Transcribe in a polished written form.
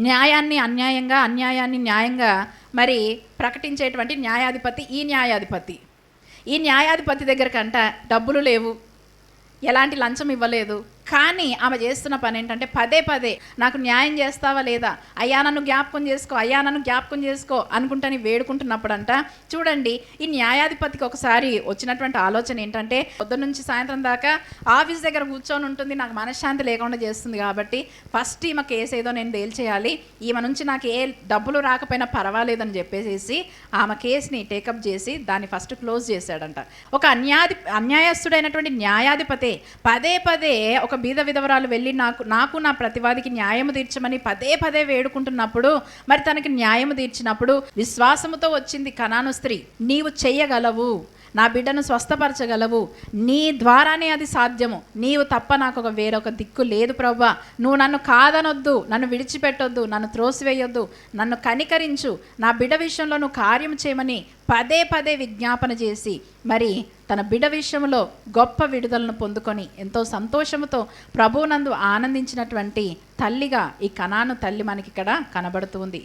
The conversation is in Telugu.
న్యాయాన్ని అన్యాయంగా, అన్యాయాన్ని న్యాయంగా మరి ప్రకటించేటువంటి న్యాయాధిపతి ఈ న్యాయాధిపతి దగ్గర కంట డబ్బులు లేవు, ఎలాంటి లంచం ఇవ్వలేదు. కానీ ఆమె చేస్తున్న పని ఏంటంటే పదే పదే నాకు న్యాయం చేస్తావా లేదా, అయ్యా నన్ను జ్ఞాపకం చేసుకో అనుకుంటాని వేడుకుంటున్నప్పుడంట చూడండి, ఈ న్యాయాధిపతికి ఒకసారి వచ్చినటువంటి ఆలోచన ఏంటంటే పొద్దున్న నుంచి సాయంత్రం దాకా ఆఫీస్ దగ్గర కూర్చొని ఉంటుంది, నాకు మనశ్శాంతి లేకుండా చేస్తుంది కాబట్టి ఫస్ట్ ఈమె కేసు ఏదో నేను తేల్చేయాలి, ఈమె నుంచి నాకు ఏ డబ్బులు రాకపోయినా పర్వాలేదని చెప్పేసి ఆమె కేసుని టేకప్ చేసి దాన్ని ఫస్ట్ క్లోజ్ చేశాడంట. ఒక అన్యాయస్తుడైనటువంటి న్యాయాధిపతి పదే పదే ఒక బీద విధవరాలు వెళ్ళి నాకు నా ప్రతివాదికి న్యాయము తీర్చమని పదే పదే వేడుకుంటున్నప్పుడు, మరి తనకి న్యాయము తీర్చినప్పుడు విశ్వాసముతో వచ్చింది కనాను స్త్రీ, నీవు చెయ్యగలవు, నా బిడ్డను స్వస్థపరచగలవు, నీ ద్వారానే అది సాధ్యము, నీవు తప్ప నాకు వేరొక దిక్కు లేదు ప్రభువా, నువ్వు నన్ను కాదనొద్దు, నన్ను విడిచిపెట్టొద్దు, నన్ను త్రోసివేయొద్దు, నన్ను కనికరించు, నా బిడ్డ విషయంలో నువ్వు కార్యం చేయమని పదే పదే విజ్ఞాపన చేసి మరి తన బిడ్డ విషయంలో గొప్ప విడుదలను పొందుకొని ఎంతో సంతోషముతో ప్రభువునందు ఆనందించినటువంటి తల్లిగా ఈ కనాను తల్లి మనకి ఇక్కడ కనబడుతుంది.